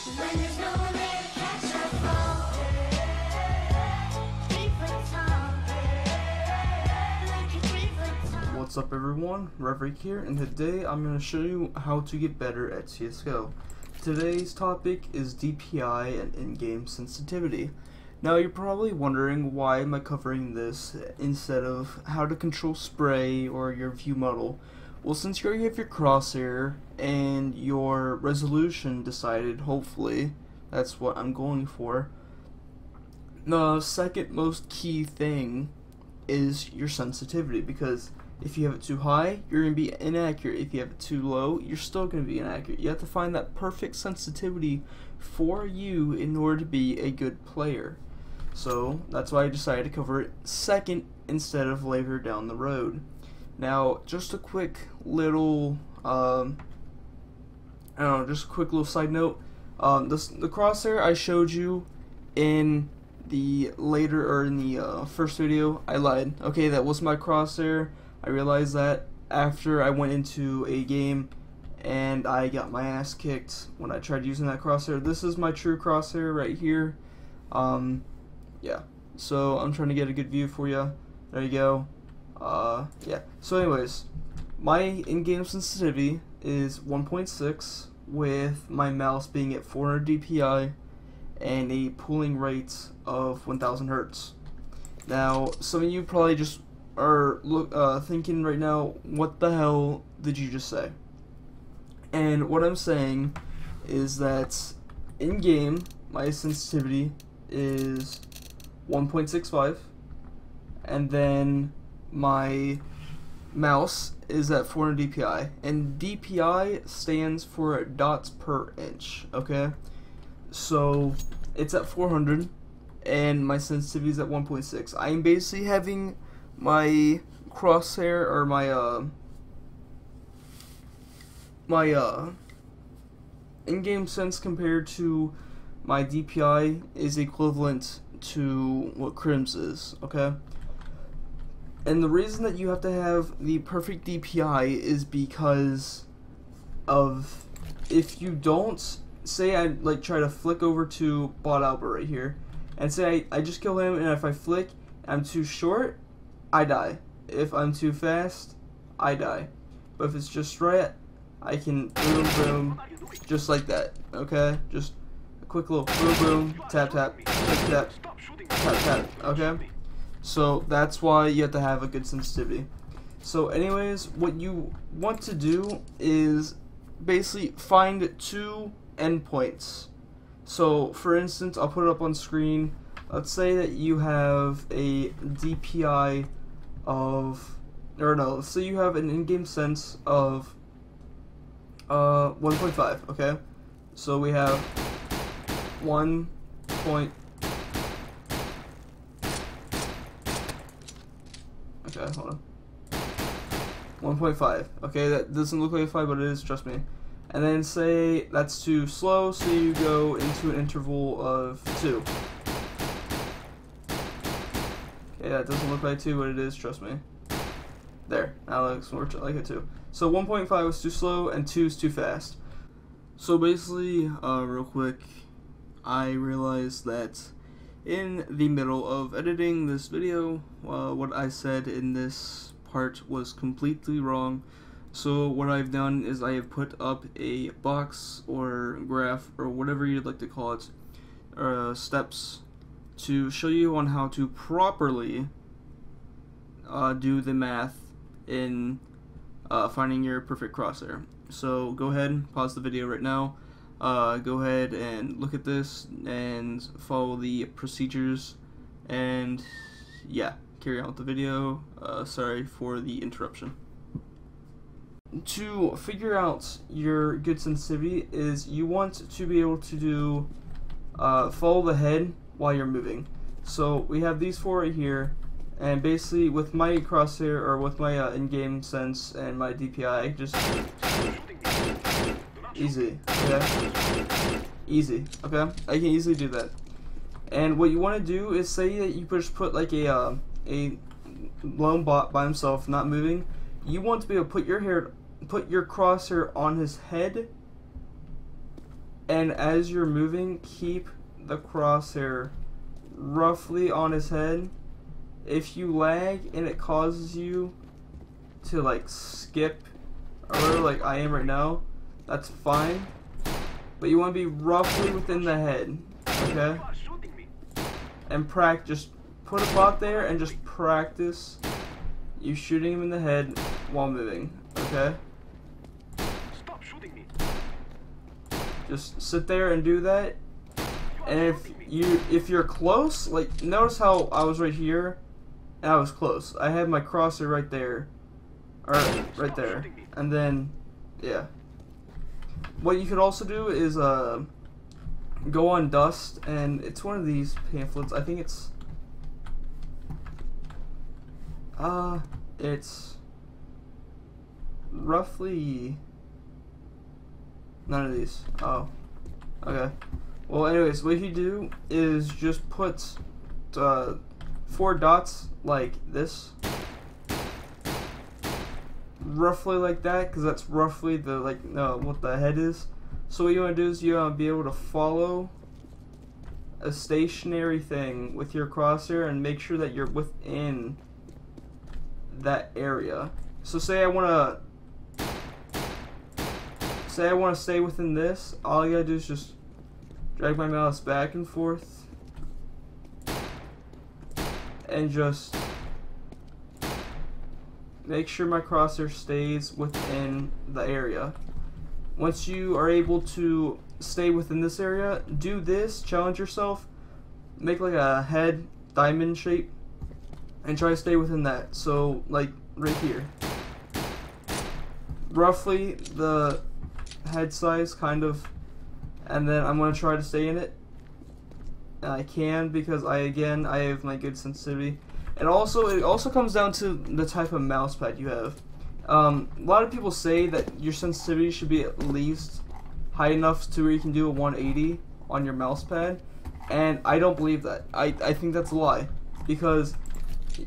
When there's no one there to catch our fall. 3 foot tall. Like a 3 foot tall. What's up everyone, Reverick here, and today I'm going to show you how to get better at CSGO. Today's topic is DPI and in-game sensitivity. Now you're probably wondering, why am I covering this instead of how to control spray or your view model? Well, since you already have your crosshair and your resolution decided, hopefully, that's what I'm going for. The second most key thing is your sensitivity, because if you have it too high, you're going to be inaccurate. If you have it too low, you're still going to be inaccurate. You have to find that perfect sensitivity for you in order to be a good player. So that's why I decided to cover it second instead of later down the road. Now, just a quick little, just a quick little side note. The crosshair I showed you in the first video, I lied. Okay, that was my crosshair. I realized that after I went into a game and I got my ass kicked when I tried using that crosshair. This is my true crosshair right here. Yeah, so I'm trying to get a good view for you. There you go. Yeah, so anyways, my in-game sensitivity is 1.6 with my mouse being at 400 DPI and a pooling rate of 1000 Hertz. Now, some of you probably just are thinking right now, what the hell did you just say? And what I'm saying is that in-game, my sensitivity is 1.65, and then my mouse is at 400 DPI, and DPI stands for dots per inch, okay? So it's at 400 and my sensitivity is at 1.6. I'm basically having my crosshair, or my in-game sense compared to my DPI is equivalent to what Crim's is, okay? And the reason that you have to have the perfect DPI is because of, if you don't, say I try to flick over to Bot Albert right here, and say I just kill him, and if I flick, I'm too short, I die. If I'm too fast, I die. But if it's just right, I can boom boom, just like that, okay? Just a quick little boom boom, tap tap, tap tap, tap tap, okay? So that's why you have to have a good sensitivity. So anyways, what you want to do is basically find two endpoints. So for instance, I'll put it up on screen. Let's say that you have a DPI of, let's say you have an in-game sense of 1.5, okay? So we have 1. Okay, hold on. 1.5. Okay, that doesn't look like a 5, but it is, trust me. And then say that's too slow, so you go into an interval of 2. Okay, that doesn't look like 2, but it is, trust me. There, now it looks more like a 2. So 1.5 is too slow, and 2 is too fast. So basically, real quick, I realized that in the middle of editing this video, what I said in this part was completely wrong. So what I've done is I have put up a box or graph or whatever you'd like to call it, steps to show you on how to properly do the math in finding your perfect crosshair. So go ahead, pause the video right now. Go ahead and look at this and follow the procedures, and yeah, carry on with the video. Sorry for the interruption. To figure out your good sensitivity is you want to be able to do follow the head while you're moving. So we have these 4 right here, and basically with my crosshair, or with my in-game sense and my DPI, I just easy, okay? Easy, okay? I can easily do that. And what you want to do is, say that you just put like a lone bot by himself, not moving. You want to be able to put your crosshair on his head and as you're moving, keep the crosshair roughly on his head. If you lag and it causes you to like skip or like I am right now, that's fine. But you want to be roughly within the head, okay? And just put a bot there and just practice you shooting him in the head while moving, okay? Stop shooting me. Just sit there and do that. And if you're close, like notice how I was right here and I was close. I had my crosshair right there. Or right there. And then yeah. What you could also do is go on Dust, and it's one of these pamphlets. I think it's roughly none of these. Oh, okay. Well, anyways, what you do is just put 4 dots like this, roughly like that, because that's roughly the what the head is. So what you want to do is you want to be able to follow a stationary thing with your crosshair and make sure that you're within that area. So say I want to stay within this, all you gotta do is just drag my mouse back and forth and just make sure my crosshair stays within the area. Once you are able to stay within this area, do this, challenge yourself, make like a head diamond shape, and try to stay within that. So, like, right here. Roughly the head size, kind of, and then I'm going to try to stay in it. And I can, because I have my good sensitivity. And also, it also comes down to the type of mouse pad you have. A lot of people say that your sensitivity should be at least high enough to where you can do a 180 on your mouse pad, and I don't believe that. I think that's a lie, because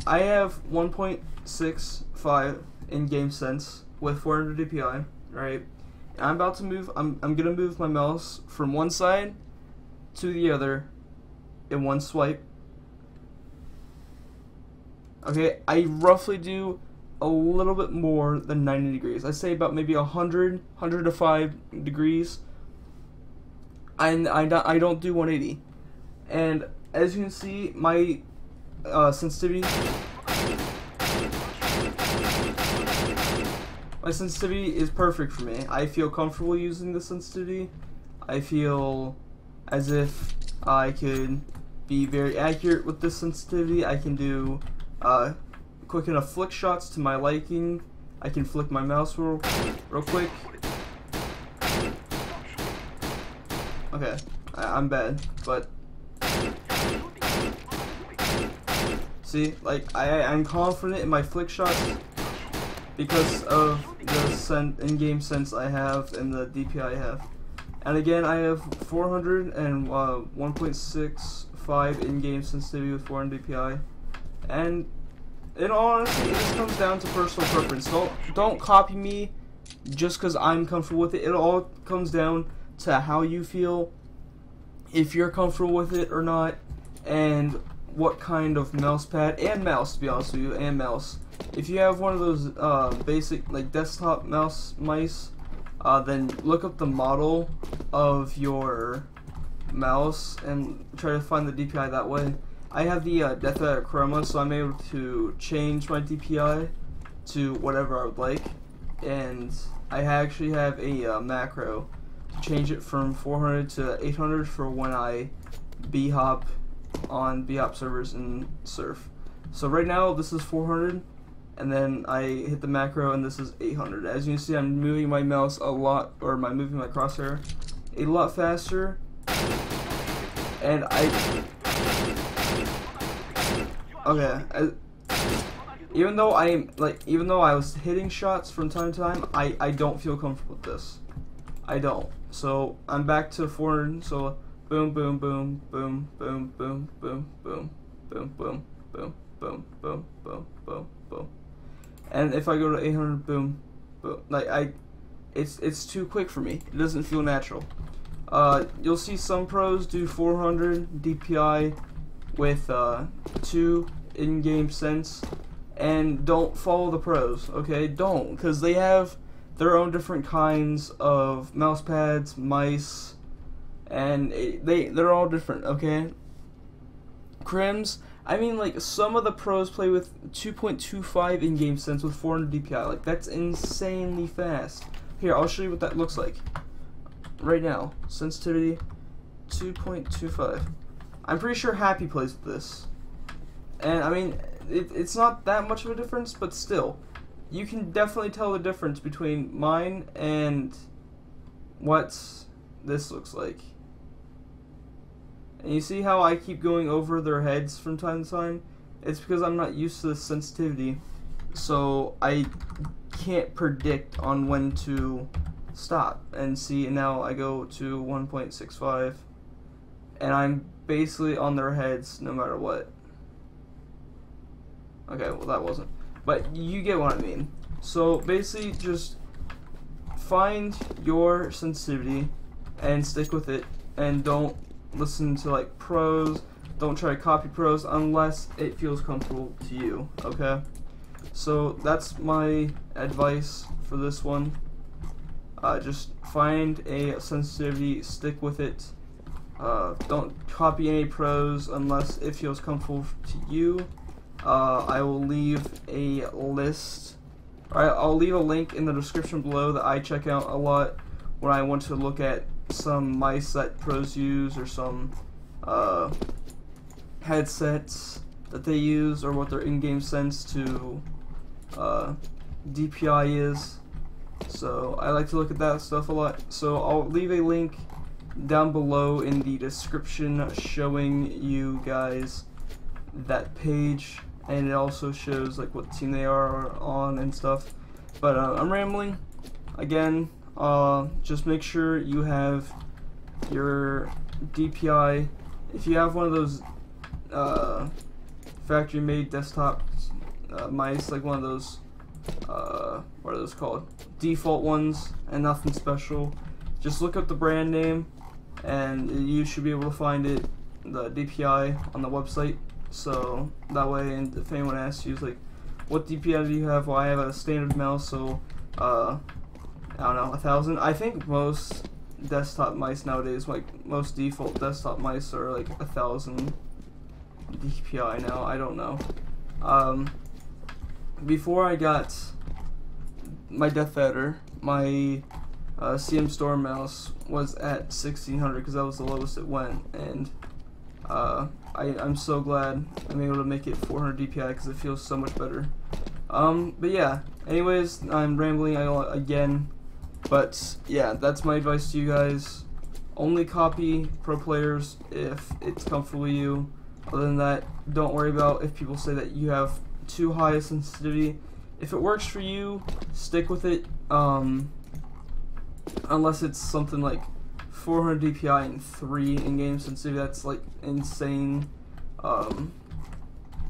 I have 1.65 in-game sense with 400 DPI, right? And I'm about to move. I'm gonna move my mouse from one side to the other in one swipe. Okay, I roughly do a little bit more than 90 degrees. I say about maybe 105 degrees. And I don't do 180. And as you can see, my sensitivity is perfect for me. I feel comfortable using the sensitivity. I feel as if I could be very accurate with this sensitivity. I can do quick enough flick shots to my liking. I can flick my mouse real quick. Okay, I'm bad, but see, like I'm confident in my flick shots because of the in-game sense I have and the DPI I have. And again, I have 400 and 1.65 in-game sensitivity with 400 DPI, and in all honesty, it just comes down to personal preference. Don't copy me just because I'm comfortable with it. It all comes down to how you feel, if you're comfortable with it or not, and what kind of mouse pad and mouse, to be honest with you, and mouse. If you have one of those basic like desktop mice, then look up the model of your mouse and try to find the DPI that way. I have the Death Edit Chroma, so I'm able to change my DPI to whatever I would like, and I actually have a macro to change it from 400 to 800 for when I b-hop on b-hop servers in Surf. So right now this is 400, and then I hit the macro and this is 800. As you can see, I'm moving my mouse a lot, or moving my crosshair a lot faster, and even though I was hitting shots from time to time, I don't feel comfortable with this. I don't. So I'm back to 400. So boom, boom, boom, boom, boom, boom, boom, boom, boom, boom, boom, boom, boom, boom, boom, boom. And if I go to 800, boom, boom. Like it's too quick for me. It doesn't feel natural. You'll see some pros do 400 DPI with 2 in-game cents, and don't follow the pros, okay? Don't, because they have their own different kinds of mouse pads, mice, and they're all different, okay? Crims, I mean, like, some of the pros play with 2.25 in-game cents with 400 DPI. Like, that's insanely fast. Here, I'll show you what that looks like. Right now, sensitivity 2.25. I'm pretty sure Happy plays with this. And, I mean, it's not that much of a difference, but still. You can definitely tell the difference between mine and what this looks like. And you see how I keep going over their heads from time to time? It's because I'm not used to this sensitivity, so I can't predict on when to stop. And see, now I go to 1.65, and I'm basically on their heads no matter what. Okay, well that wasn't. But you get what I mean. So basically just find your sensitivity and stick with it, and don't listen to like pros, don't try to copy pros unless it feels comfortable to you, okay? So that's my advice for this one. Just find a sensitivity, stick with it. Don't copy any pros unless it feels comfortable to you. I will leave a list, I'll leave a link in the description below that I check out a lot when I want to look at some mice that pros use, or some headsets that they use, or what their in-game sense to DPI is. So I like to look at that stuff a lot. So I'll leave a link down below in the description showing you guys that page, and it also shows like what team they are on and stuff. But I'm rambling again. Just make sure you have your DPI. If you have one of those factory made desktop mice, like one of those what are those called, default ones, and nothing special, just look up the brand name and you should be able to find it, the DPI on the website. So that way, and if anyone asks you like, what DPI do you have? Well, I have a standard mouse, so I don't know, 1,000. I think most desktop mice nowadays, like most default desktop mice, are like 1,000 DPI now. I don't know. Before I got my Death Adder, my CM Storm mouse was at 1,600 because that was the lowest it went, and I'm so glad I'm able to make it 400 DPI because it feels so much better. But yeah, anyways, I'm rambling again, but yeah, that's my advice to you guys. Only copy pro players if it's comfortable with you. Other than that, don't worry about if people say that you have too high a sensitivity. If it works for you, stick with it, unless it's something like 400 DPI and 3 in-game sensitivity. That's like insane.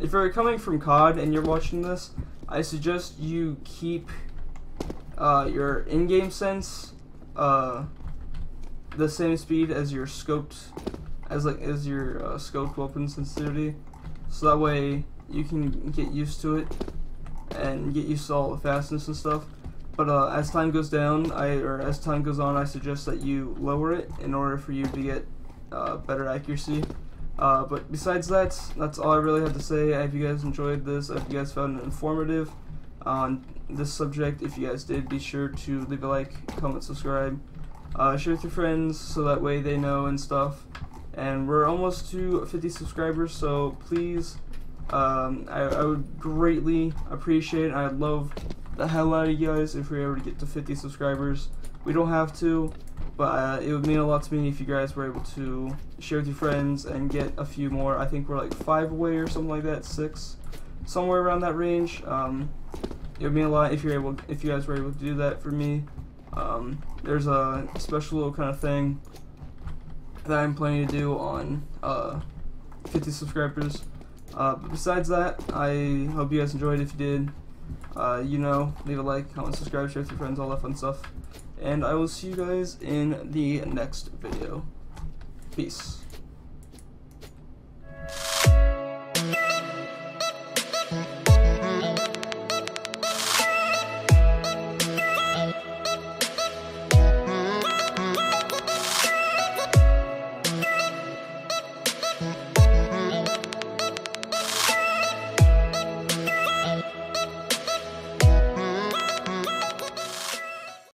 If you're coming from COD and you're watching this, I suggest you keep your in-game sense the same speed as your scoped, as your scoped weapon sensitivity, so that way you can get used to it and get used to all the fastness and stuff. But as time goes down, as time goes on, I suggest that you lower it in order for you to get better accuracy. But besides that, that's all I really have to say. I hope you guys enjoyed this. I hope you guys found it informative on this subject. If you guys did, be sure to leave a like, comment, subscribe, share with your friends so that way they know and stuff. And we're almost to 50 subscribers, so please, I would greatly appreciate it. I'd love the hell out of you guys if we were able to get to 50 subscribers. We don't have to, but it would mean a lot to me if you guys were able to share with your friends and get a few more. I think we're like 5 away or something like that, 6, somewhere around that range. It would mean a lot if you guys were able to do that for me. There's a special little kind of thing that I'm planning to do on 50 subscribers. But besides that, I hope you guys enjoyed. If you did, leave a like, comment, subscribe, share with your friends, all that fun stuff. and I will see you guys in the next video. Peace.